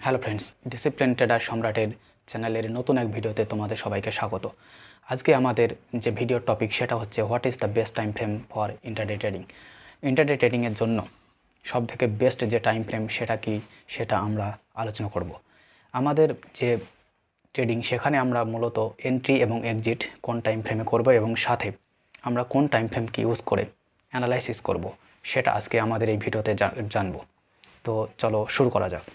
Hello friends, discipline tedder সম্রাটের চ্যানেলের নতুন এক ভিডিওতে তোমাদের সবাইকে স্বাগত। আজকে আমাদের যে ভিডিওর টপিক সেটা হচ্ছে what is the best time frame for intraday trading. Intraday ট্রেডিংয়ের জন্য সবথেকে বেস্ট যে টাইম ফ্রেম সেটা কি, সেটা আমরা আলোচনা করব। আমাদের যে ট্রেডিং সেখানে আমরা মূলত এন্ট্রি এবং এক্সিট কোন টাইম ফ্রেমে করব এবং সাথে আমরা কোন টাইম ফ্রেমকে ইউজ করে অ্যানালাইসিস করব সেটা আজকে আমাদের এই ভিডিওতে জানব। তো চলো শুরু করা যাক।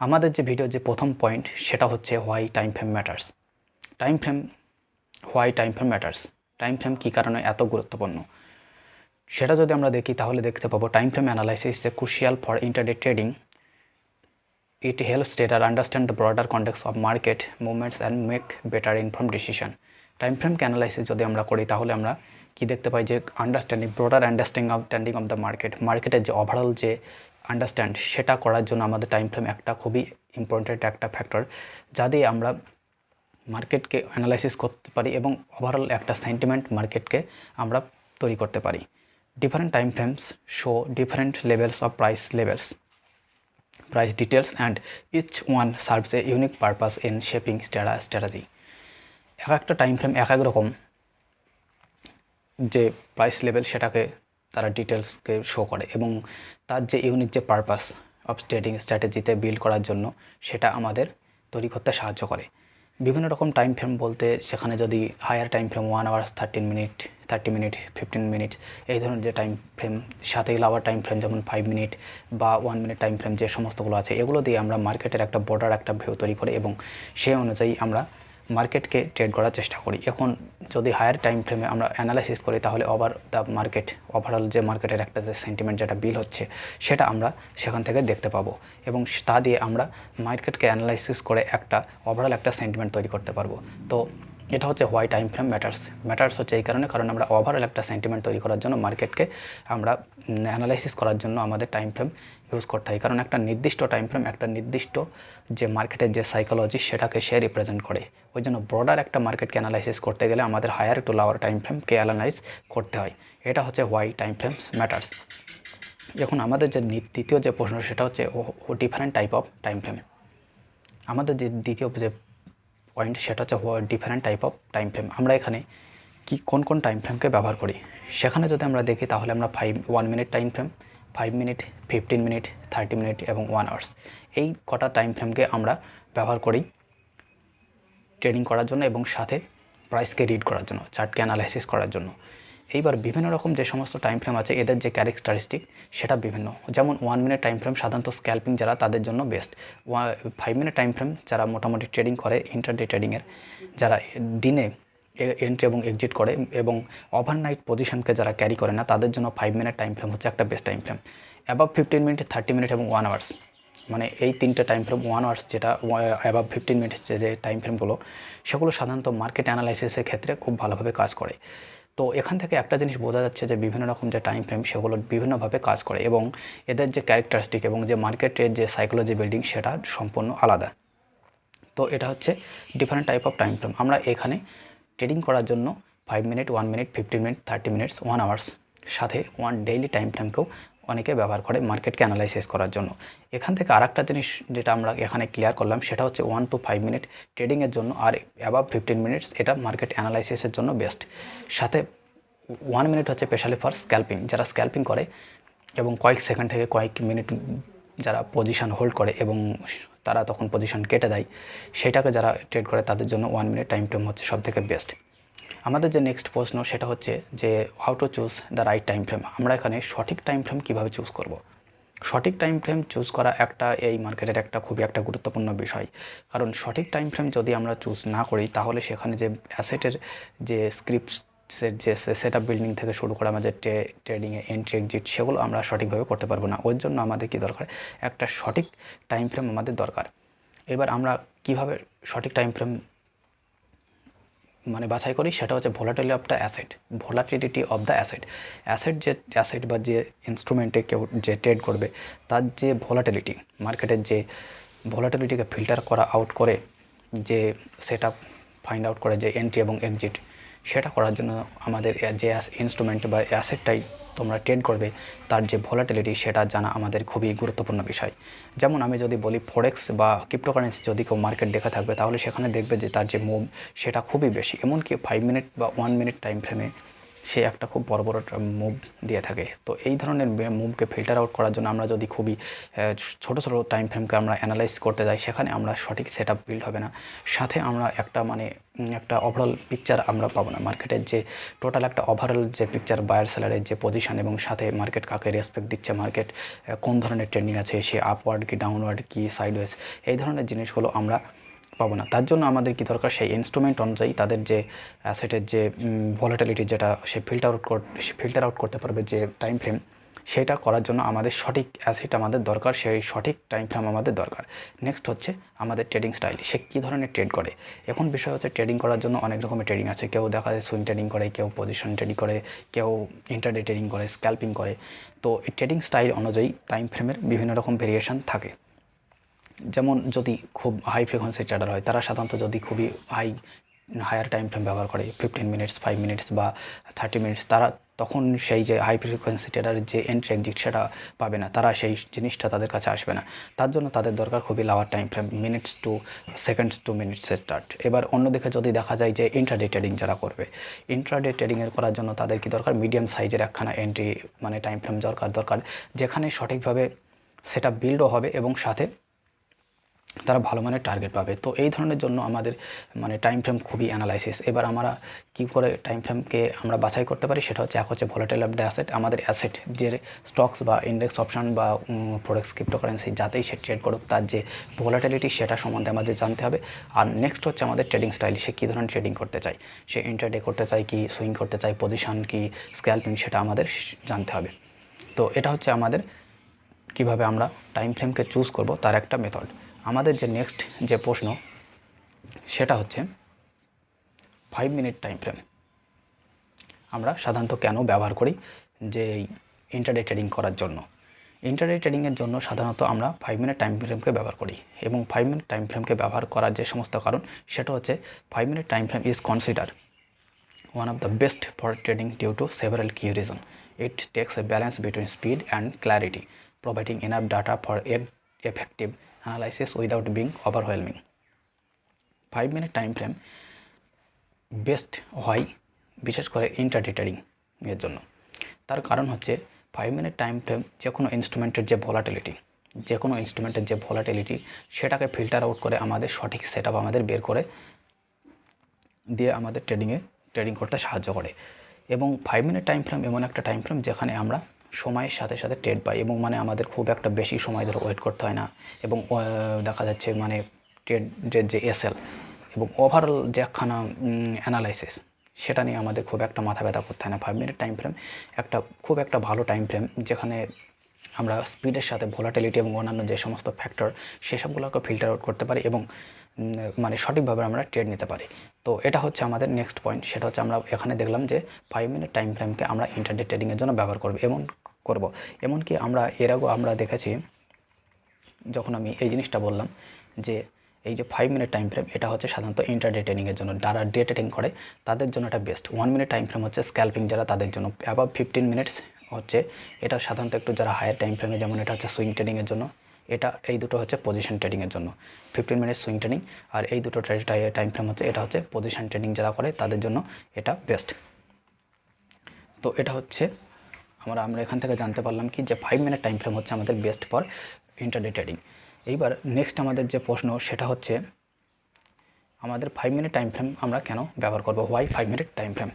আমাদের যে ভিডিওর যে প্রথম পয়েন্ট সেটা হচ্ছে why time frame matters. Why time frame matters, time frame কী কারণে এত গুরুত্বপূর্ণ সেটা যদি আমরা দেখি তাহলে দেখতে পাবো time frame analysis is crucial for intraday trading. It helps trader understand the broader context of market movements and make better inform decision. Time ফ্রেমকে অ্যানালাইসিস যদি আমরা করি তাহলে আমরা কি দেখতে পাই যে ব্রডার আন্ডারস্ট্যান্ডিং অফ দ্য মার্কেটের যে ওভারঅল যে আন্ডারস্ট্যান্ড সেটা করার জন্য আমাদের টাইম ফ্রেম একটা খুবই ইম্পর্ট্যান্ট একটা ফ্যাক্টর, যা দিয়ে আমরা মার্কেটকে অ্যানালাইসিস করতে পারি এবং ওভারঅল একটা সেন্টিমেন্ট মার্কেটকে আমরা তৈরি করতে পারি। Different time frames show different levels of price details and each one serves a unique purpose in shaping strategy. এক একটা টাইম ফ্রেম এক এক রকম যে প্রাইস লেভেল সেটাকে তারা ডিটেলসকে শো করে এবং তার যে ইউনিক যে পারপাস অফ ট্রেডিং স্ট্র্যাটেজিতে বিল্ড করার জন্য সেটা আমাদের তৈরি করতে সাহায্য করে। বিভিন্ন রকম টাইম ফ্রেম বলতে সেখানে যদি higher time frame 1 hours 30 minute 15 minute এই ধরনের যে টাইম ফ্রেম, সাথে লাওয়ার টাইম ফ্রেম যেমন 5 মিনিট বা 1 মিনিট টাইম ফ্রেম যে সমস্তগুলো আছে, এগুলো দিয়ে আমরা মার্কেটের একটা বর্ডার একটা ভিউ তৈরি করে এবং সেই অনুযায়ী আমরা মার্কেটকে ট্রেড করার চেষ্টা করি। এখন যদি হায়ার টাইম ফ্রেমে আমরা অ্যানালাইসিস করি তাহলে ওভারঅল যে মার্কেটের একটা যে সেন্টিমেন্ট যেটা বিল হচ্ছে সেটা আমরা সেখান থেকে দেখতে পাবো এবং তা দিয়ে আমরা মার্কেটকে অ্যানালাইসিস করে একটা ওভারঅল একটা সেন্টিমেন্ট তৈরি করতে পারবো। তো এটা হচ্ছে হোয়াই টাইম ফ্রেম ম্যাটার্স হচ্ছে এই কারণ আমরা ওভারঅল একটা সেন্টিমেন্ট তৈরি করার জন্য মার্কেটকে আমরা অ্যানালাইসিস করার জন্য আমাদের টাইম ফ্রেম ইউজ করতে হয়। কারণ একটা নির্দিষ্ট টাইম ফ্রেম একটা নির্দিষ্ট যে মার্কেটের যে সাইকোলজি সেটাকে সে রিপ্রেজেন্ট করে। ওই জন্য ব্রডার একটা মার্কেটকে অ্যানালাইসিস করতে গেলে আমাদের হায়ার টু লাওয়ার টাইম ফ্রেমকে অ্যানালাইজ করতে হয়। এটা হচ্ছে হোয়াই টাইম ফ্রেমস ম্যাটার্স। এখন আমাদের যে দ্বিতীয় যে প্রশ্ন সেটা হচ্ছে different type of time frame. আমাদের যে দ্বিতীয় যে পয়েন্ট সেটা হচ্ছে different type of time frame. আমরা এখানে কোন টাইম ফ্রেমকে ব্যবহার করি সেখানে যদি আমরা দেখি তাহলে আমরা 1 minute time frame, 5 minute, 15 minute, 30 minute এবং 1 আওয়ার্স এই কটা টাইম ফ্রেমকে আমরা ব্যবহার করি ট্রেডিং করার জন্য এবং সাথে প্রাইসকে রিড করার জন্য, চার্টকে অ্যানালাইসিস করার জন্য। এইবার বিভিন্ন রকম যে সমস্ত টাইম ফ্রেম আছে এদের যে ক্যারেক্টারিস্টিক সেটা বিভিন্ন। যেমন 1 মিনিট টাইম ফ্রেম সাধারণত স্ক্যাল্পিং যারা তাদের জন্য বেস্ট। 5 মিনিট টাইম ফ্রেম যারা মোটামুটি ট্রেডিং করে ইন্টারডে ট্রেডিংয়ের, যারা দিনে এন্ট্রি এবং এক্সিট করে এবং ওভারনাইট পজিশনকে যারা ক্যারি করে না তাদের জন্য 5 মিনিট টাইম ফ্রেম হচ্ছে একটা best time frame. Above 15 minute, 30 minute এবং 1 আওয়ার্স, মানে এই তিনটে টাইম ফ্রেম 1 আওয়ার্স যেটা অ্যাবাভ 15 মিনিটস যে টাইম ফ্রেমগুলো সেগুলো সাধারণত মার্কেট অ্যানালাইসিসের ক্ষেত্রে খুব ভালোভাবে কাজ করে। তো এখান থেকে একটা জিনিস বোঝা যাচ্ছে যে বিভিন্ন রকম যে টাইম ফ্রেম সেগুলো বিভিন্নভাবে কাজ করে এবং এদের যে ক্যারেক্টারিস্টিক এবং যে মার্কেটের যে সাইকোলজি বিল্ডিং সেটা সম্পূর্ণ আলাদা। তো এটা হচ্ছে different type of time frame. আমরা এখানে ট্রেডিং করার জন্য 5 minute, 1 minute, 15 minute, 30 minutes, 1 hours সাথে ডেইলি টাইম ফ্রেমকেও অনেকে ব্যবহার করে মার্কেটকে অ্যানালাইসিস করার জন্য। এখান থেকে আরেকটা জিনিস যেটা আমরা এখানে ক্লিয়ার করলাম সেটা হচ্ছে 1 to 5 মিনিট ট্রেডিংয়ের জন্য আর অ্যাবাভ 15 মিনিটস এটা মার্কেট অ্যানালাইসিসের জন্য বেস্ট। সাথে 1 মিনিট হচ্ছে স্পেশালি ফর স্ক্যাল্পিং, যারা স্ক্যাল্পিং করে এবং কয়েক সেকেন্ড থেকে কয়েক মিনিট যারা পজিশন হোল্ড করে এবং তারা তখন পজিশন কেটে দেয় সেটাকে যারা ট্রেড করে তাদের জন্য 1 মিনিট টাইম ফ্রেম হচ্ছে সবথেকে বেস্ট। আমাদের যে নেক্সট প্রশ্ন সেটা হচ্ছে যে how to choose the right time frame. আমরা এখানে সঠিক টাইম ফ্রেম কীভাবে চুজ করব। সঠিক টাইম ফ্রেম চুজ করা এই মার্কেটের একটা খুবই একটা গুরুত্বপূর্ণ বিষয়। কারণ সঠিক টাইম ফ্রেম যদি আমরা চুজ না করি তাহলে সেখানে যে অ্যাসেটের যে স্ক্রিপ্টসের যে সেট আপ বিল্ডিং থেকে শুরু করে আমাদের ট্রেডিংয়ে এন্ট্রি এক্সিট সেগুলো আমরা সঠিকভাবে করতে পারবো না। ওর জন্য আমাদের কী দরকার, একটা সঠিক টাইম ফ্রেম আমাদের দরকার। এবার আমরা কিভাবে সঠিক টাইম ফ্রেম বাছাই করি সেটা হচ্ছে ভোলাটিলিটি অফ দ্য অ্যাসেট বা যে ইনস্ট্রুমেন্টে কেউ যে ট্রেড করবে তার যে ভোলাটিলিটি, মার্কেটের যে ভোলাটিলিটিকে ফিল্টার করা আউট করে যে সেট আপ ফাইন্ড আউট করে যে এন্ট্রি এবং এক্সিট সেটা করার জন্য আমাদের যে ইনস্ট্রুমেন্ট বা অ্যাসেটটাই তোমরা ট্রেড করবে তার যে ভলাটিলিটি সেটা জানা আমাদের খুবই গুরুত্বপূর্ণ বিষয়। যেমন আমি যদি বলি ফরেক্স বা ক্রিপ্টোকারেন্সি যদি কেউ মার্কেট দেখে থাকবে তাহলে সেখানে দেখবে যে তার যে মুভ সেটা খুবই বেশি, এমনকি 5 মিনিট বা 1 মিনিট টাইম ফ্রেমে সে একটা খুব বড় বড় মুভ দিয়ে থাকে। তো এই ধরনের মুভকে ফিল্টার আউট করার জন্য আমরা যদি খুবই ছোট ছোট টাইম ফ্রেমকে আমরা অ্যানালাইজ করতে যাই, সেখানে আমরা সঠিক সেট আপ বিল্ড হবে না, সাথে আমরা একটা ওভারঅল পিকচার আমরা পাবো না মার্কেটের যে টোটাল একটা ওভারঅল যে পিকচার বায়ার সেলারের যে পজিশন এবং সাথে মার্কেট কাকে রেসপেক্ট দিচ্ছে, মার্কেট কোন ধরনের ট্রেন্ডিং আছে, সে আপওয়ার্ড কি ডাউনওয়ার্ড কি সাইডওয়েজ, এই ধরনের জিনিসগুলো আমরা পাবো না। তার জন্য আমাদের কি দরকার, সেই ইনস্ট্রুমেন্ট অনুযায়ী তাদের যে অ্যাসেটের যে ভলাটিলিটি যেটা সে ফিল্টার আউট করতে পারবে যে টাইম ফ্রেম, সেটা করার জন্য আমাদের সঠিক অ্যাসেট আমাদের দরকার, সেই সঠিক টাইম ফ্রেম আমাদের দরকার। নেক্সট হচ্ছে আমাদের ট্রেডিং স্টাইল, সে কী ধরনের ট্রেড করে। এখন বিষয় হচ্ছে ট্রেডিং করার জন্য অনেক রকমের ট্রেডিং আছে, কেউ দেখা যায় সুইং ট্রেডিং করে, কেউ পজিশন ট্রেডিং করে, কেউ ইন্টারডে ট্রেডিং করে, স্ক্যাল্পিং করে। তো এই ট্রেডিং স্টাইল অনুযায়ী টাইম ফ্রেমের বিভিন্ন রকম ভেরিয়েশন থাকে। যেমন যদি খুব হাই ফ্রিকোয়েন্সি ট্রেডার হয়, তারা সাধারণত যদি খুবই হায়ার টাইম ফ্রেম ব্যবহার করে 15 মিনিটস 5 মিনিটস বা 30 মিনিটস, তারা তখন সেই যে হাই ফ্রিকোয়েন্সি ট্রেডারের যে এন্ট্রি এক্সিট সেটা পাবে না, তারা সেই জিনিসটা তাদের কাছে আসবে না। তার জন্য তাদের দরকার খুবই lower time frame, minutes to seconds to মিনিটসের স্টার্ট। এবার অন্যদিকে যদি দেখা যায় যে ইন্ট্রাডে ট্রেডিং যারা করবে, ইন্ট্রাডে ট্রেডিংয়ের করার জন্য তাদের কি দরকার, মিডিয়াম সাইজের একখানা এন্ট্রি টাইম ফ্রেম দরকার, যেখানে সঠিকভাবে সেটা বিল্ডও হবে এবং সাথে তারা ভালো মানের টার্গেট পাবে। তো এই ধরনের জন্য আমাদের টাইম ফ্রেম খুবই অ্যানালাইসিস। এবার আমরা কী করে টাইম ফ্রেমকে আমরা বাছাই করতে পারি, সেটা হচ্ছে এক হচ্ছে ভলাটাইল অফ দ্য অ্যাসেট, আমাদের অ্যাসেট যে স্টকস বা ইন্ডেক্স অপশন বা ফরেক্স ক্রিপ্টোকারেন্সি যাতেই সে ট্রেড করুক তার যে ভলাটিলিটি সেটা সম্বন্ধে আমাদের জানতে হবে। আর নেক্সট হচ্ছে আমাদের ট্রেডিং স্টাইল, সে কী ধরনের ট্রেডিং করতে চায়, সে ইন্টারডে করতে চায় কি সুইং করতে চায়, পজিশন কি স্ক্যাল্পিং, সেটা আমাদের জানতে হবে। তো এটা হচ্ছে আমাদের কিভাবে আমরা টাইম ফ্রেমকে চুজ করব তার একটা মেথড। আমাদের যে নেক্সট যে প্রশ্ন সেটা হচ্ছে 5 মিনিট টাইম ফ্রেম আমরা সাধারণত কেন ব্যবহার করি, যে ইন্টারডে ট্রেডিং করার জন্য। ইন্টারডে ট্রেডিংয়ের জন্য সাধারণত আমরা 5 মিনিট টাইম ফ্রেমকে ব্যবহার করি, এবং 5 মিনিট টাইম ফ্রেমকে ব্যবহার করার যে সমস্ত কারণ সেটা হচ্ছে 5 minute time frame is consider one of the best for trading due to several key reasons. It takes a balance between speed and clarity, providing enough data for effective analysis without being overwhelming. 5 minute time frame best হয় বিশেষ করে intraday trading এর জন্য। তার কারণ হচ্ছে 5 minute time frame যে কোনো ইনস্ট্রুমেন্টের যে ভলাটিলিটি সেটাকে ফিল্টার আউট করে আমাদের সঠিক সেট আপ আমাদের বের করে দিয়ে আমাদের ট্রেডিং করতে সাহায্য করে। এবং 5 মিনিট টাইম ফ্রেম এমন একটা টাইম ফ্রেম যেখানে আমরা সময়ের সাথে সাথে ট্রেড পাই, এবং আমাদের খুব একটা বেশি সময় ধরে ওয়েট করতে হয় না, এবং দেখা যাচ্ছে ট্রেডের যে এসএল এবং ওভারঅল যে একখানা অ্যানালাইসিস সেটা নিয়ে আমাদের খুব একটা মাথা ব্যথা করতে হয় না। 5 মিনিট টাইম ফ্রেম খুব একটা ভালো টাইম ফ্রেম, যেখানে আমরা স্পিডের সাথে ভলাটিলিটি এবং অন্যান্য যে সমস্ত ফ্যাক্টর সেসবগুলোকে ফিল্টার আউট করতে পারি এবং সঠিকভাবে আমরা ট্রেড নিতে পারি। তো এটা হচ্ছে আমাদের নেক্সট পয়েন্ট, সেটা হচ্ছে আমরা এখানে দেখলাম যে 5 মিনিট টাইম ফ্রেমকে আমরা ইন্টারডে ট্রেডিংয়ের জন্য ব্যবহার করব। এমনকি আমরা এর আগেও আমরা দেখেছি, যখন আমি এই জিনিসটা বললাম যে এই যে 5 মিনিট টাইম ফ্রেম এটা হচ্ছে সাধারণত ইন্টারডে ট্রেডিংয়ের জন্য, যারা ডে ট্রেডিং করে তাদের জন্য এটা বেস্ট। 1 মিনিট টাইম ফ্রেম হচ্ছে স্ক্যাল্পিং যারা, তাদের জন্য অ্যাবাভ 15 মিনিটস হচ্ছে এটা সাধারণত একটু যারা হায়ার টাইম ফ্রেমে, যেমন এটা হচ্ছে সুইং ট্রেডিংয়ের জন্য, এই দুটো হচ্ছে পজিশন ট্রেডিংয়ের জন্য 15 মিনিট সুইং ট্রেডিং, আর এই দুটো টাইম ফ্রেম হচ্ছে এটা হচ্ছে পজিশন ট্রেডিং যারা করে তাদের জন্য এটা বেস্ট। তো এটা হচ্ছে আমরা এখান থেকে জানতে পারলাম কি যে 5 মিনিট টাইম ফ্রেম হচ্ছে আমাদের বেস্ট ফর ইন্টারডে ট্রেডিং। এইবার নেক্সট আমাদের যে প্রশ্ন সেটা হচ্ছে আমাদের 5 মিনিট টাইম ফ্রেম আমরা কেন ব্যবহার করব, হোয়াই 5 মিনিট টাইম ফ্রেম।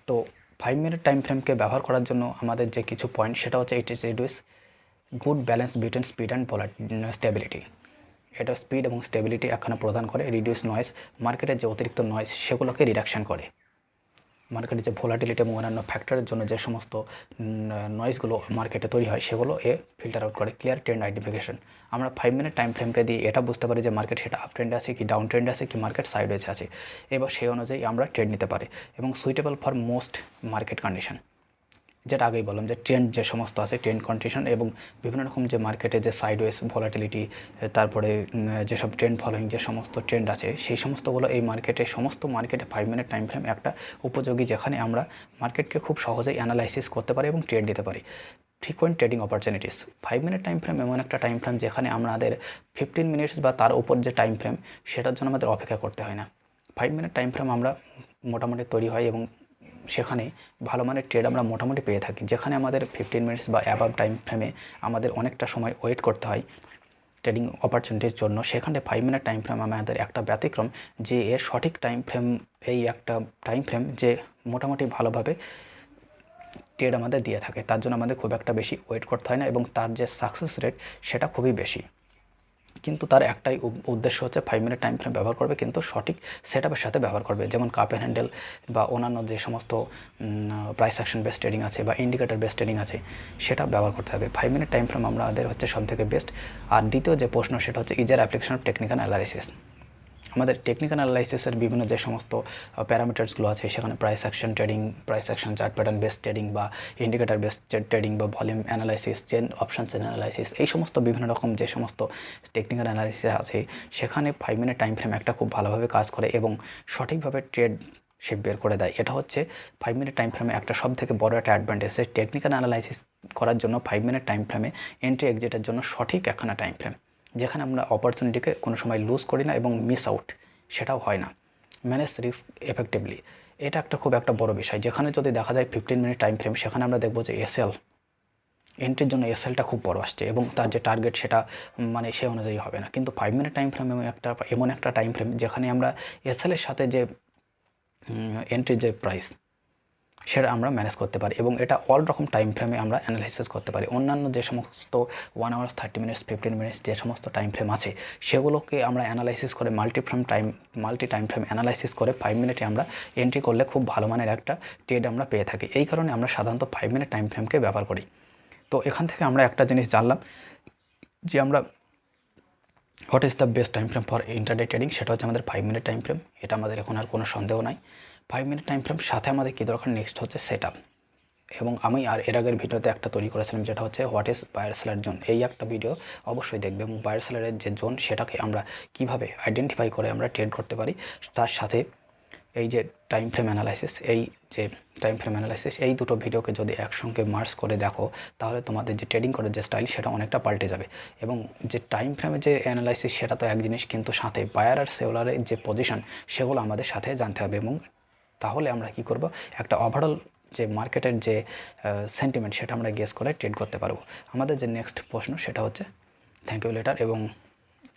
তো 5 মিনিট টাইম ফ্রেমকে ব্যবহার করার জন্য আমাদের যে কিছু পয়েন্ট সেটা হচ্ছে it is reduce good balance between speed and stability. এটা স্পিড এবং স্টেবিলিটি একখানা প্রদান করে, রিডিউস নয়েজ, মার্কেটের যে অতিরিক্ত নয়েজ সেগুলোকে রিডাকশান করে, মার্কেটে যে ভলাটিলিটি এবং অন্যান্য ফ্যাক্টরের জন্য যে সমস্ত নয়েজগুলো মার্কেটে তৈরি হয় সেগুলো ফিল্টার আউট করে। ক্লিয়ার ট্রেন্ড আইডেন্টিফিকেশন, আমরা 5 মিনিট টাইম ফ্রেমকে দিয়ে এটা বুঝতে পারি যে মার্কেট সেটা আপ ট্রেন্ডে আছে কি ডাউন ট্রেন্ডে আছে কি মার্কেট সাইডওয়েজে আছে, এবার সেই অনুযায়ী আমরা ট্রেড নিতে পারি। এবং suitable for most market condition, যেটা আগেই বললাম যে ট্রেন্ড যে সমস্ত আছে, ট্রেন্ড কন্ডিশন এবং বিভিন্ন রকম যে মার্কেটে যে সাইডওয়েজ ভলাটিলিটি, তারপরে যেসব ট্রেন্ড ফলোয়িং যে সমস্ত ট্রেন্ড আছে সেই সমস্তগুলো এই সমস্ত মার্কেটে 5 মিনিট টাইম ফ্রেম একটা উপযোগী, যেখানে আমরা মার্কেটকে খুব সহজেই অ্যানালাইসিস করতে পারি এবং ট্রেড দিতে পারি। Frequent trading opportunities. 5 minute time frame এমন একটা টাইম ফ্রেম যেখানে আমাদের 15 মিনিটস বা তার উপর যে টাইম ফ্রেম সেটার জন্য আমাদের অপেক্ষা করতে হয় না। 5 মিনিট টাইম ফ্রেম আমরা মোটামুটি তৈরি হয় এবং সেখানে ভালো মানের ট্রেড আমরা মোটামুটি পেয়ে থাকি, যেখানে আমাদের 15 মিনিটস বা অ্যাবাভ টাইম ফ্রেমে আমাদের অনেকটা সময় ওয়েট করতে হয় ট্রেডিং অপরচুনিটির জন্য। সেখানে 5 মিনিট টাইম ফ্রেম আমাদের একটা ব্যতিক্রম, যে এর সঠিক টাইম ফ্রেম, এই একটা টাইম ফ্রেম যে মোটামুটি ভালোভাবে ট্রেড আমাদের দিয়ে থাকে, তার জন্য আমাদের খুব একটা বেশি ওয়েট করতে হয় না এবং তার যে সাকসেস রেট সেটা খুবই বেশি। কিন্তু তার একটাই উদ্দেশ্য হচ্ছে 5 মিনিট টাইম ফ্রেম ব্যবহার করবে, কিন্তু সঠিক সেটআপের সাথে ব্যবহার করবে, যেমন কাপ অ্যান্ড হ্যান্ডেল বা অন্যান্য যে সমস্ত প্রাইস অ্যাকশন বেস ট্রেডিং আছে বা ইন্ডিকেটর বেস ট্রেডিং আছে সেটা ব্যবহার করতে হবে। 5 মিনিট টাইম ফ্রেম আমাদের হচ্ছে সবথেকে বেস্ট। আর দ্বিতীয় যে প্রশ্ন সেটা হচ্ছে ইজার অ্যাপ্লিকেশন অফ টেকনিক্যাল অ্যানালাইসিস। আমাদের টেকনিক্যাল অ্যানালাইসিসের বিভিন্ন যে সমস্ত প্যারামিটার্সগুলো আছে, সেখানে price action trading, price action chart pattern base trading বা ইন্ডিকেটর বেস ট্রেডিং বা volume analysis, chain option chain analysis, এই সমস্ত বিভিন্ন রকম যে সমস্ত টেকনিক্যাল অ্যানালাইসিস আছে সেখানে 5 মিনিট টাইম ফ্রেম একটা খুব ভালোভাবে কাজ করে এবং সঠিকভাবে ট্রেড সে বের করে দেয়। এটা হচ্ছে 5 মিনিট টাইম ফ্রেমে একটা সবথেকে বড় একটা অ্যাডভান্টেজ। টেকনিক্যাল অ্যানালাইসিস করার জন্য 5 মিনিট টাইম ফ্রেমে এন্ট্রি এক্সিটের জন্য সঠিক একখানা টাইম ফ্রেম, যেখানে আমরা অপরচুনিটিকে কোনো সময় লুজ করি না এবং মিস আউট সেটাও হয় না। ম্যানেজ রিস্ক এফেক্টিভলি, এটা একটা খুব একটা বড় বিষয়। যেখানে যদি দেখা যায় 15 মিনিট টাইম ফ্রেম, সেখানে আমরা দেখবো যে এন্ট্রির জন্য এসএলটা খুব বড় আসছে এবং তার যে টার্গেট সেটা মানে সে অনুযায়ী হবে না। কিন্তু 5 মিনিট টাইম ফ্রেম এমন একটা টাইম ফ্রেম যেখানে আমরা এসএলের সাথে যে এন্ট্রির যে প্রাইস সেটা আমরা ম্যানেজ করতে পারি এবং এটা অল রকম টাইম ফ্রেমে আমরা অ্যানালাইসিস করতে পারি। অন্যান্য যে সমস্ত 1 আওয়ার্স 30 মিনিটস 15 মিনিটস যে সমস্ত টাইম ফ্রেম আছে সেগুলোকে আমরা অ্যানালাইসিস করে মাল্টি টাইম ফ্রেম অ্যানালাইসিস করে 5 মিনিটে আমরা এন্ট্রি করলে খুব ভালো মানের একটা ট্রেড আমরা পেয়ে থাকি। এই কারণে আমরা সাধারণত 5 মিনিট টাইম ফ্রেমকে ব্যবহার করি। তো এখান থেকে আমরা একটা জিনিস জানলাম যে আমরা what is the best time frame for intraday trading, সেটা হচ্ছে আমাদের 5 মিনিট টাইম ফ্রেম। এটা আমাদের এখন আর কোনো সন্দেহ নাই। 5 মিনিট টাইম ফ্রেম সাথে আমাদের কী দরকার, নেক্সট হচ্ছে সেটআপ। এবং আমি এর আগের ভিডিওতে একটা তৈরি করেছিলাম যেটা হচ্ছে what is buyer seller zone. এই একটা ভিডিও অবশ্যই দেখবে এবং বায়ার সেলারের যে জোন সেটাকে আমরা কিভাবে আইডেন্টিফাই করে আমরা ট্রেড করতে পারি, তার সাথে এই যে টাইম ফ্রেম অ্যানালাইসিস, এই দুটো ভিডিওকে যদি একসঙ্গে মার্জ করে দেখো তাহলে তোমাদের যে ট্রেডিং করার যে স্টাইল সেটা অনেকটা পাল্টে যাবে। এবং যে টাইম ফ্রেমে যে অ্যানালাইসিস সেটা তো এক জিনিস, কিন্তু সাথে বায়ার আর সেলারের যে পজিশন সেগুলো আমাদের সাথে জানতে হবে এবং তাহলে আমরা কি করব, একটা ওভারঅল যে মার্কেটের যে সেন্টিমেন্ট সেটা আমরা গেস করে ট্রেড করতে পারবো। আমাদের যে নেক্সট প্রশ্ন সেটা হচ্ছে থ্যাংক ইউ লেটার। এবং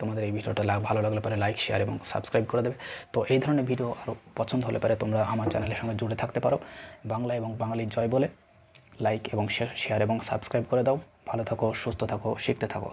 তোমাদের এই ভিডিওটা ভালো লাগলে পরে লাইক শেয়ার এবং সাবস্ক্রাইব করে দেবে। তো এই ধরনের ভিডিও আরও পছন্দ হলে পরে তোমরা আমার চ্যানেলের সঙ্গে জুড়ে থাকতে পারো। বাংলা এবং বাঙালির জয় বলে লাইক এবং শেয়ার এবং সাবস্ক্রাইব করে দাও। ভালো থাকো, সুস্থ থাকো, শিখতে থাকো।